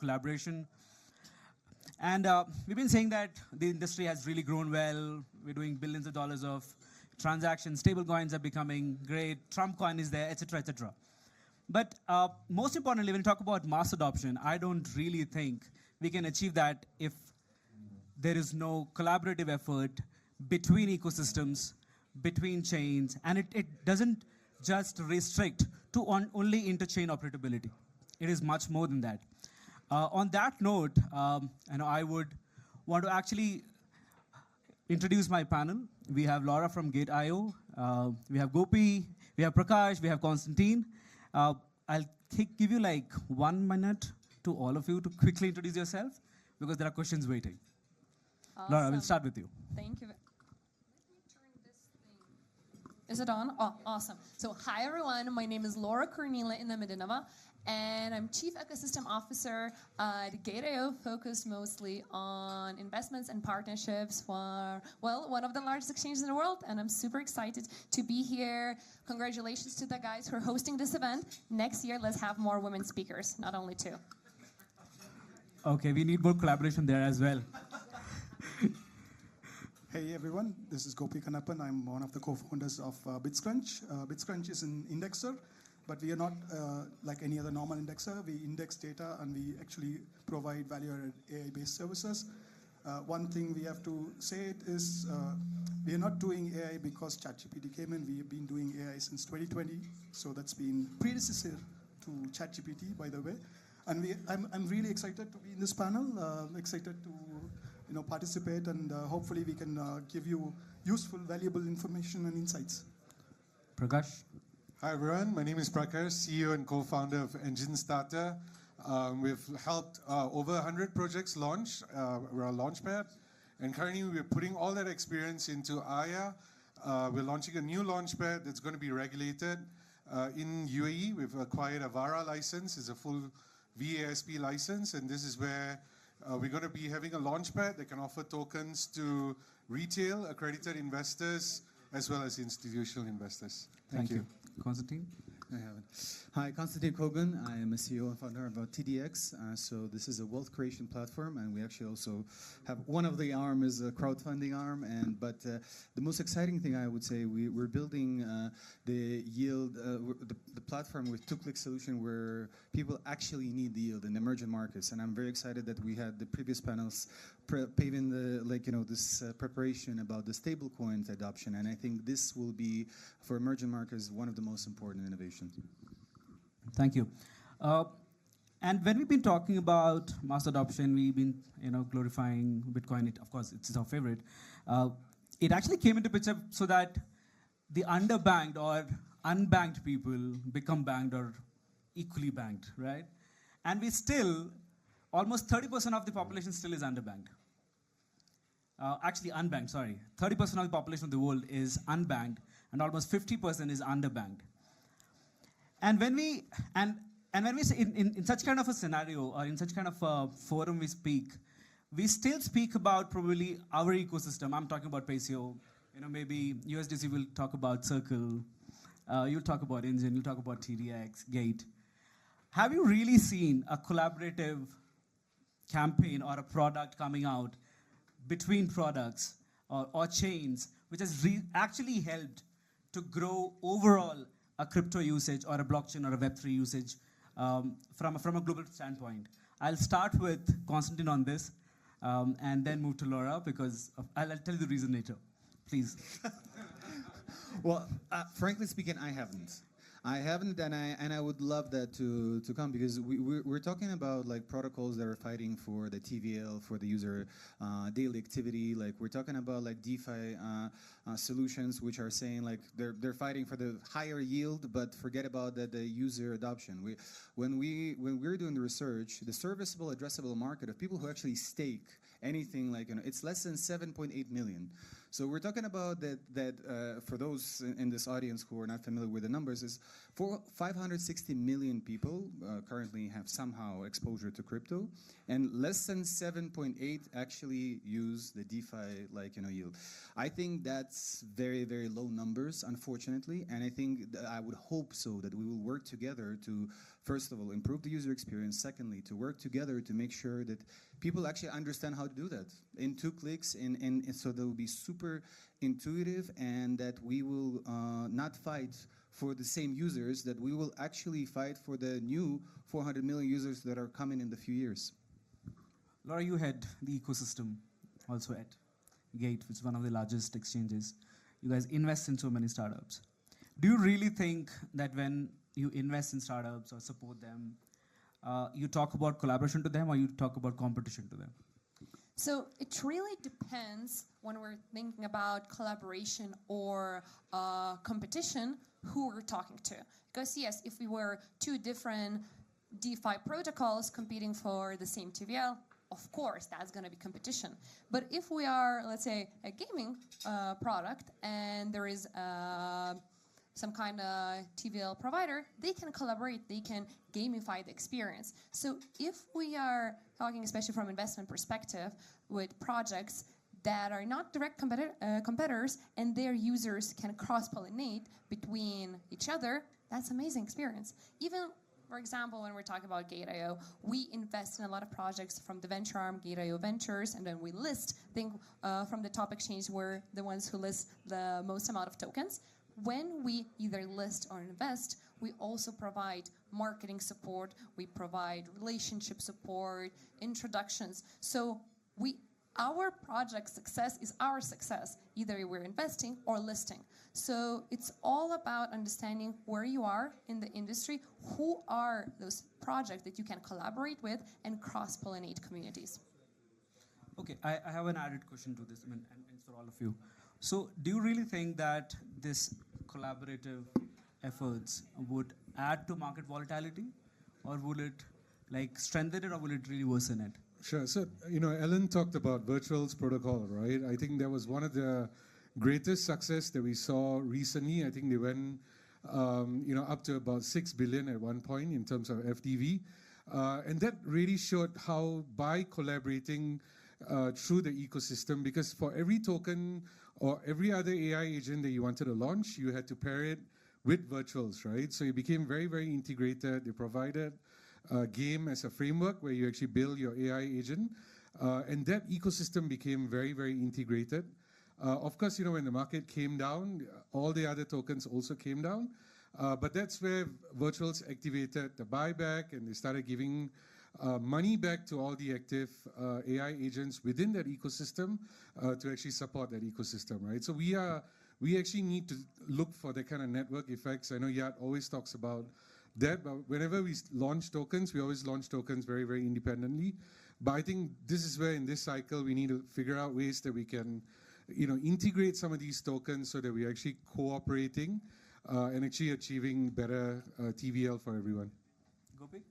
collaboration. And we've been saying that the industry has really grown well. We're doing billions of dollars of transactions. Stable coins are becoming great. Trump coin is there, etc., etc. But most importantly, when we talk about mass adoption, I don't really think we can achieve that if there is no collaborative effort between ecosystems, between chains, and it doesn't just restrict to only interchain operability. It is much more than that. On that note, I would want to actually introduce my panel. We have Laura from Gate.io, we have Gopi, we have Prakash, we have Constantin. I'll give you like 1 minute to all of you to quickly introduce yourself because there are questions waiting. Awesome. Laura, we'll start with you. Thank you. Let me turn this thing. Is it on? Oh, awesome. So hi, everyone. My name is Laura Inamedinova, and I'm Chief Ecosystem Officer at Gate.io, focused mostly on investments and partnerships for, well, one of the largest exchanges in the world, and I'm super excited to be here. Congratulations to the guys who are hosting this event. Next year, let's have more women speakers, not only 2. Okay, we need more collaboration there as well. Hey everyone, this is Gopi Kannappan. I'm one of the co-founders of bitsCrunch. bitsCrunch is an indexer, but we are not like any other normal indexer. We index data and we actually provide value-added AI-based services. One thing we have to say it is we are not doing AI because ChatGPT came in. We have been doing AI since 2020, so that's been predecessor to ChatGPT, by the way. And I'm really excited to be in this panel, excited to participate, and hopefully we can give you useful, valuable information and insights. Prakash? Hi everyone, my name is Prakash, CEO and co-founder of Engine Starter. We've helped over 100 projects launch. We're a launchpad, and currently we're putting all that experience into Aya. We're launching a new launchpad that's going to be regulated in UAE. We've acquired a VARA license, it's a full VASP license, and this is where we're going to be having a launchpad that can offer tokens to retail accredited investors as well as institutional investors. Thank you. Constantine? Hi, Constantin Kogan. I am a CEO and founder of TDX. So this is a wealth creation platform, and we actually also have one of the arm is a crowdfunding arm. But the most exciting thing I would say, we're building the yield, the platform with two-click solution where people actually need the yield in emerging markets. And I'm very excited that we had the previous panels paving the this preparation about the stablecoin adoption. And I think this will be for emerging markets one of the most important innovations. Thank you. And when we've been talking about mass adoption, we've been glorifying Bitcoin. Of course, it's our favorite. It actually came into picture so that the underbanked or unbanked people become banked or equally banked, right? And we still, almost 30% of the population still is underbanked. Actually unbanked, sorry. 30% of the population of the world is unbanked, and almost 50% is underbanked. And when we say in such kind of a scenario or in such kind of a forum we still speak about probably our ecosystem. I'm talking about Paycio. Maybe USDC will talk about Circle. You'll talk about Engine. You'll talk about TDX, Gate. Have you really seen a collaborative campaign or a product coming out between products or chains which has actually helped to grow overall a crypto usage or a blockchain or a Web3 usage from a global standpoint? I'll start with Constantine on this and then move to Laura because I'll tell you the reason later. Please. Well, frankly speaking, I haven't, and I would love that to come because we're talking about like protocols that are fighting for the TVL, for the user daily activity. Like we're talking about like DeFi solutions which are saying like they're fighting for the higher yield, but forget about the user adoption. When we're doing the research, the serviceable addressable market of people who actually stake anything like it's less than 7.8 million. So we're talking about that for those in this audience who are not familiar with the numbers, is 560 million people currently have somehow exposure to crypto, and less than 7.8 actually use the DeFi yield. I think that's very, very low numbers, unfortunately, and I think I would hope so that we will work together to, first of all, improve the user experience. Secondly, to work together to make sure that people actually understand how to do that in 2 clicks, and so that will be super intuitive, and that we will not fight for the same users, that we will actually fight for the new 400 million users that are coming in the few years. Laura, you head the ecosystem also at Gate, which is one of the largest exchanges. You guys invest in so many startups. Do you really think that when you invest in startups or support them, you talk about collaboration to them, or you talk about competition to them? So it really depends when we're thinking about collaboration or competition, who we're talking to. Because yes, if we were 2 different DeFi protocols competing for the same TVL, of course, that's going to be competition. But if we are, let's say, a gaming product, and there is some kind of TVL provider, they can collaborate, they can gamify the experience. So if we are talking, especially from investment perspective, with projects that are not direct competitors, and their users can cross-pollinate between each other, that's amazing experience. Even, for example, when we're talking about Gate.io, we invest in a lot of projects from the venture arm, Gate.io Ventures, and then we list, from the top exchange, we're the ones who list the most amount of tokens. When we either list or invest, we also provide marketing support, we provide relationship support, introductions. So our project success is our success, either we're investing or listing. So it's all about understanding where you are in the industry, who are those projects that you can collaborate with, and cross-pollinate communities. Okay, I have an added question to this, and it's for all of you. So do you really think that this collaborative efforts would add to market volatility, or would it strengthen it, or will it really worsen it? Sure. So, Ellen talked about Virtual's protocol, right? I think that was one of the greatest success that we saw recently. I think they went, up to about 6 billion at one point in terms of FDV. And that really showed how by collaborating through the ecosystem, because for every token or every other AI agent that you wanted to launch, you had to pair it with Virtuals, right? So it became very, very integrated. They provided a game as a framework where you actually build your AI agent. And that ecosystem became very, very integrated. Of course, when the market came down, all the other tokens also came down. But that's where Virtuals activated the buyback, and they started giving money back to all the active AI agents within that ecosystem to actually support that ecosystem, right? So we actually need to look for that kind of network effects. I know Yat always talks about that, but whenever we launch tokens, we always launch tokens very, very independently. But I think this is where in this cycle we need to figure out ways that we can, integrate some of these tokens so that we're actually cooperating and actually achieving better TVL for everyone. Gopi,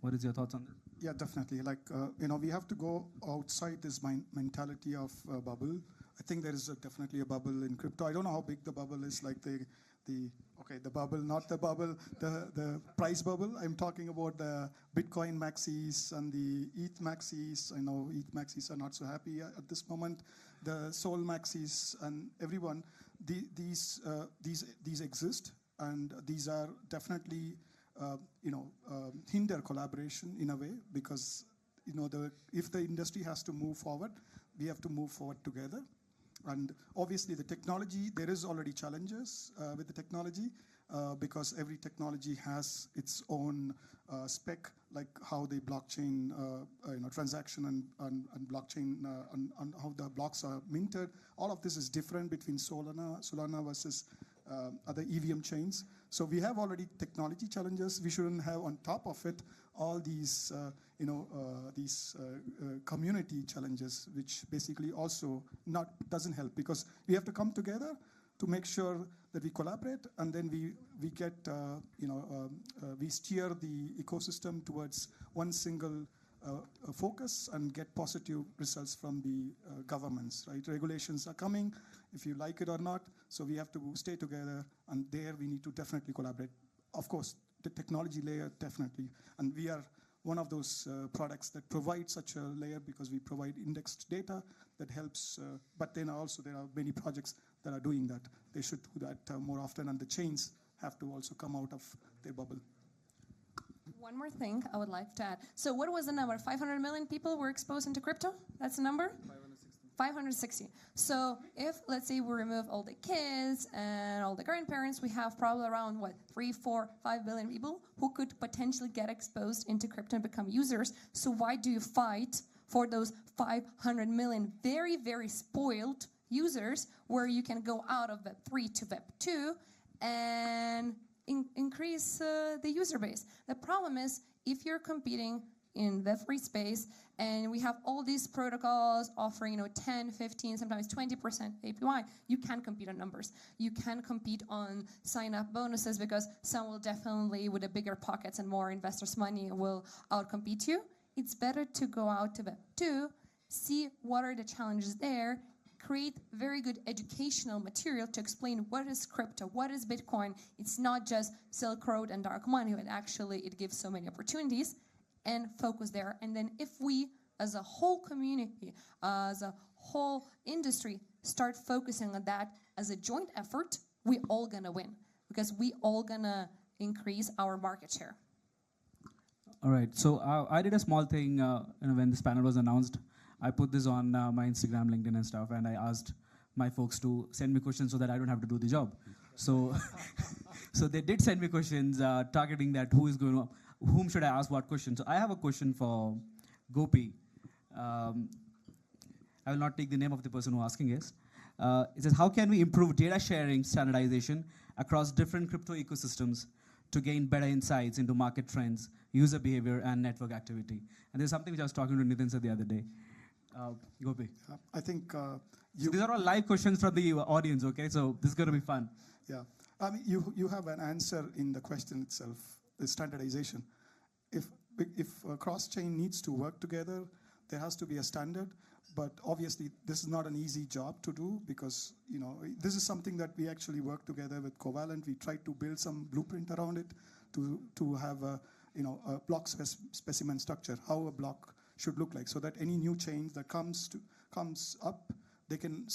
what is your thoughts on this? Yeah, definitely. We have to go outside this mentality of bubble. I think there is definitely a bubble in crypto. I don't know how big the bubble is, the bubble, not the bubble, the price bubble. I'm talking about the Bitcoin maxis and the ETH maxis. I know ETH maxis are not so happy at this moment. The Sol maxis and everyone, these exist, and these are definitely hinder collaboration in a way, because if the industry has to move forward, we have to move forward together. And obviously the technology, there is already challenges with the technology because every technology has its own spec, like how the blockchain transaction and blockchain and how the blocks are minted. All of this is different between Solana versus other EVM chains. So we have already technology challenges. We shouldn't have on top of it all these community challenges, which basically also doesn't help, because we have to come together to make sure that we collaborate, and then we get we steer the ecosystem towards one single focus and get positive results from the governments, right? Regulations are coming, if you like it or not, so we have to stay together, and there we need to definitely collaborate. Of course, the technology layer, definitely, and we are one of those products that provide such a layer because we provide indexed data that helps, but then also there are many projects that are doing that. They should do that more often, and the chains have to also come out of their bubble. One more thing I would like to add. So what was the number? 500 million people were exposed into crypto? That's the number? 560. So if, let's say, we remove all the kids and all the grandparents, we have probably around, 3, 4, 5 billion people who could potentially get exposed into crypto and become users. So why do you fight for those 500 million very, very spoiled users where you can go out of Web3 to Web2 and increase the user base? The problem is, if you're competing in Web3 space, and we have all these protocols offering 10, 15, sometimes 20% APY, you can't compete on numbers. You can't compete on sign-up bonuses because some will definitely, with the bigger pockets and more investors' money, will outcompete you. It's better to go out to Web2, see what are the challenges there, create very good educational material to explain what is crypto, what is Bitcoin. It's not just Silk Road and dark money, but actually it gives so many opportunities, and focus there. And then if we, as a whole community, as a whole industry, start focusing on that as a joint effort, we all gonna win, because we all gonna increase our market share. All right, so I did a small thing when this panel was announced. I put this on my Instagram, LinkedIn and stuff, and I asked my folks to send me questions so that I don't have to do the job. So, so they did send me questions targeting that whom should I ask what question. So I have a question for Gopi. I will not take the name of the person who asking is. It says, how can we improve data sharing standardization across different crypto ecosystems to gain better insights into market trends, user behavior, and network activity? And there's something which I was talking to Nitin the other day. Gopi. I think so these are all live questions from the audience, okay? So this is going to be fun. Yeah, I mean, you have an answer in the question itself, the standardization. If cross-chain needs to work together, there has to be a standard. But obviously, this is not an easy job to do because this is something that we actually work together with Covalent. We tried to build some blueprint around it to have a block specimen structure, how a block should look like, so that any new change that comes up, they can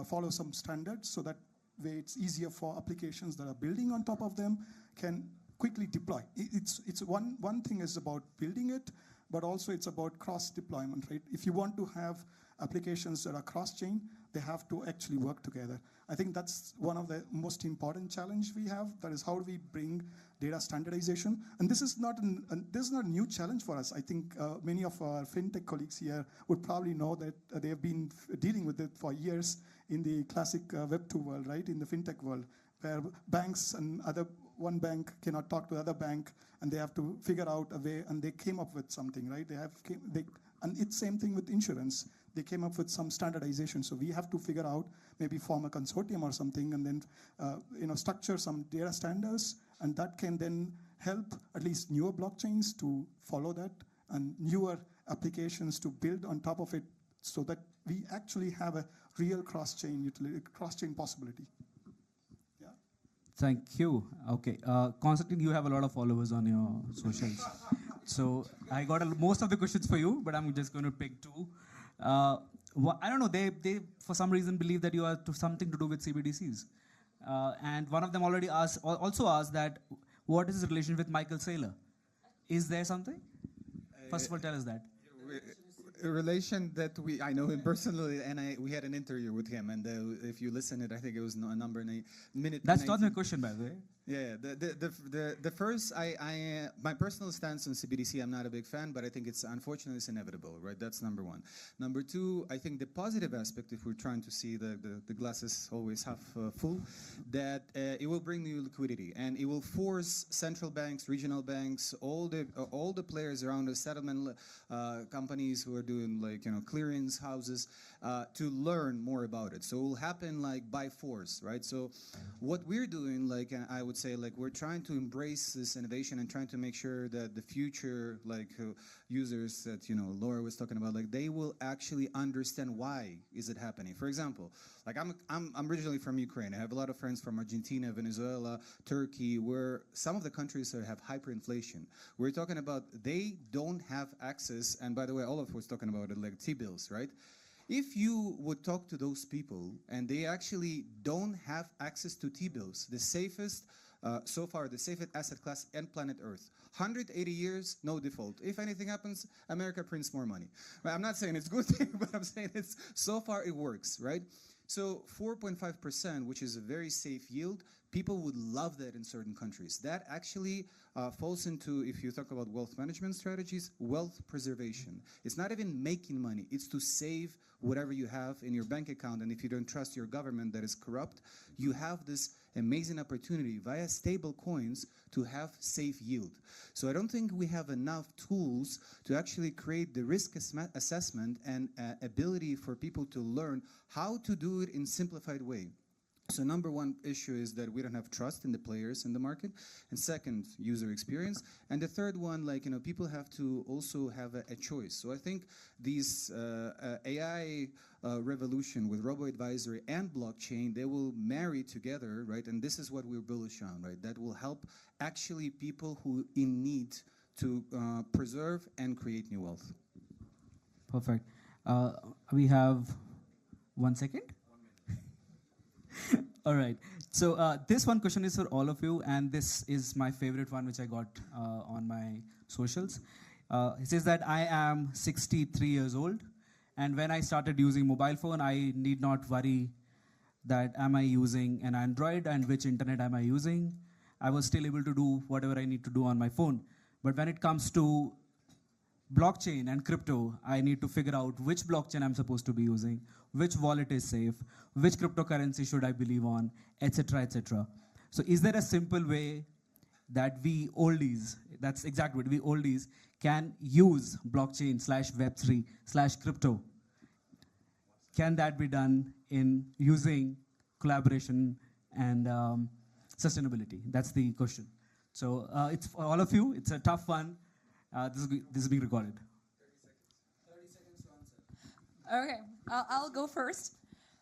follow some standards, so that way it's easier for applications that are building on top of them can quickly deploy. It's one thing is about building it, but also it's about cross deployment, right? If you want to have applications that are cross-chain, they have to actually work together. I think that's one of the most important challenge we have. That is, how do we bring data standardization? And this is not a new challenge for us. I think many of our fintech colleagues here would probably know that they have been dealing with it for years in the classic Web2 world, right? In the fintech world, where banks and one bank cannot talk to the other bank, and they have to figure out a way, and they came up with something, right? And it's same thing with insurance. They came up with some standardization. So we have to figure out, maybe form a consortium or something, and then structure some data standards, and that can then help at least newer blockchains to follow that, and newer applications to build on top of it, so that we actually have a real cross-chain utility, cross-chain possibility. Yeah. Thank you. Okay, Constantin, you have a lot of followers on your socials. So I got most of the questions for you, but I'm just going to pick two. I don't know, they for some reason believe that you are something to do with CBDCs. And one of them also asked that, what is his relation with Michael Saylor? Is there something? First of all, tell us that. A relation that I know him personally, and we had an interview with him, and if you listen it, I think it was a number in a minute. That's 19. Not my question, by the way. Yeah, the first, my personal stance on CBDC, I'm not a big fan, but I think unfortunately it's inevitable, right? That's number one. Number two, I think the positive aspect, if we're trying to see the glasses always half full, that it will bring new liquidity, and it will force central banks, regional banks, all the players around the settlement companies who are doing clearings houses to learn more about it. So it will happen by force, right? So what we're doing, I would would say, like, we're trying to embrace this innovation and trying to make sure that the future, like, users that, you know, Laura was talking about, like, they will actually understand why is it happening. For example, like, I'm originally from Ukraine. I have a lot of friends from Argentina, Venezuela, Turkey, where some of the countries that have hyperinflation. We're talking about they don't have access, and by the way, all of us was talking about it, like T-bills, right? If you would talk to those people and they actually don't have access to T-bills, the safest, so far, the safest asset class on planet Earth. 180 years, no default. If anything happens, America prints more money. I'm not saying it's a good thing, but I'm saying it's, so far it works, right? So 4.5%, which is a very safe yield, people would love that in certain countries. That actually falls into, if you talk about wealth management strategies, wealth preservation. It's not even making money, it's to save whatever you have in your bank account, and if you don't trust your government that is corrupt, you have this amazing opportunity via stable coins to have safe yield. So I don't think we have enough tools to actually create the risk assessment and ability for people to learn how to do it in simplified way. So number one issue is that we don't have trust in the players in the market, and second, user experience, and the third one, like, you know, people have to also have a choice. So I think these AI revolution with robo-advisory and blockchain, they will marry together, right? And this is what we're bullish on, right? That will help actually people who in need to preserve and create new wealth. Perfect. We have 1 second. All right. So this one question is for all of you, and this is my favorite one, which I got on my socials. It says that I am 63 years old, and when I started using mobile phone, I need not worry that am I using an Android and which internet am I using. I was still able to do whatever I need to do on my phone. But when it comes to blockchain and crypto, I need to figure out which blockchain I'm supposed to be using, which wallet is safe, which cryptocurrency should I believe on, etc., etc. So is there a simple way that we oldies, that's exactly what we oldies, can use blockchain / Web3 / crypto? Can that be done in using collaboration and sustainability? That's the question. So it's for all of you. It's a tough one. This is being recorded. 30 seconds to answer. Okay, I'll go first.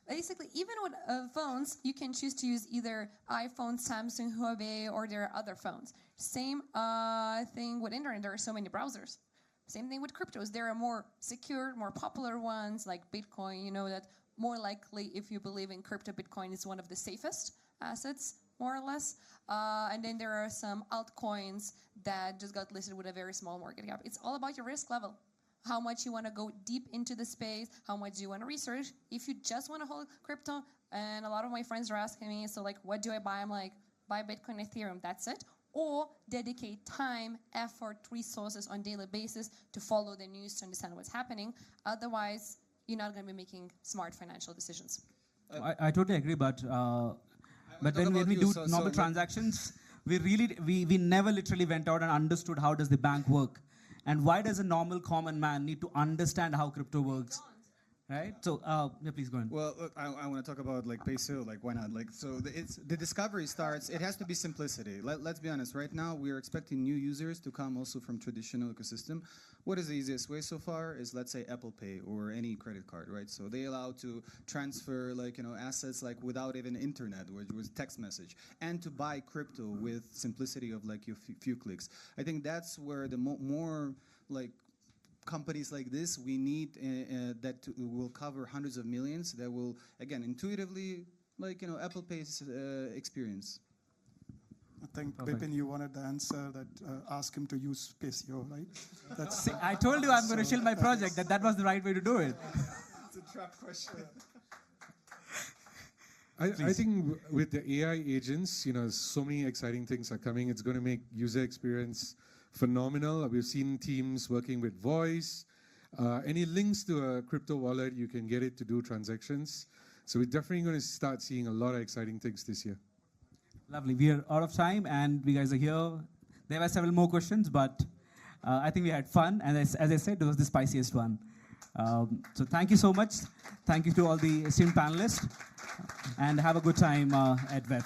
Basically, even with phones, you can choose to use either iPhone, Samsung, Huawei, or there are other phones. Same thing with internet. There are so many browsers. Same thing with cryptos. There are more secure, more popular ones like Bitcoin. You know that more likely, if you believe in crypto, Bitcoin is one of the safest assets, more or less. And then there are some altcoins that just got listed with a very small market cap. It's all about your risk level. How much you want to go deep into the space, how much do you want to research. If you just want to hold crypto, and a lot of my friends are asking me, so like, what do I buy? I'm like, buy Bitcoin, Ethereum, that's it. Or dedicate time, effort, resources on a daily basis to follow the news, to understand what's happening. Otherwise, you're not going to be making smart financial decisions. I totally agree, but when we do normal transactions, we never literally went out and understood how does the bank work. And why does a normal common man need to understand how crypto works? Right? So, yeah, please go on. Well, look, I want to talk about like Paycio, like why not? Like, so the discovery starts, it has to be simplicity. Let's be honest, right now we are expecting new users to come also from traditional ecosystem. What is the easiest way so far is, let's say, Apple Pay or any credit card, right? So they allow to transfer, like, you know, assets like without even internet, or with text message, and to buy crypto with simplicity of like your few clicks. I think that's where the more like companies like this, we need that will cover hundreds of millions, that will, again, intuitively, like, you know, Apple Pay's experience. I think, Perfect. Bipin, you wanted the answer that ask him to use Paycio, right? That's See, I told you I'm going to shield my project, that was the right way to do it. It's a trap question. I think with the AI agents, you know, so many exciting things are coming. It's going to make user experience phenomenal. We've seen teams working with voice. Any links to a crypto wallet, you can get it to do transactions. So we're definitely going to start seeing a lot of exciting things this year. Lovely. We are out of time, and we guys are here. There were several more questions, but I think we had fun. And as I said, it was the spiciest one. So thank you so much. Thank you to all the esteemed panelists, and have a good time at Web.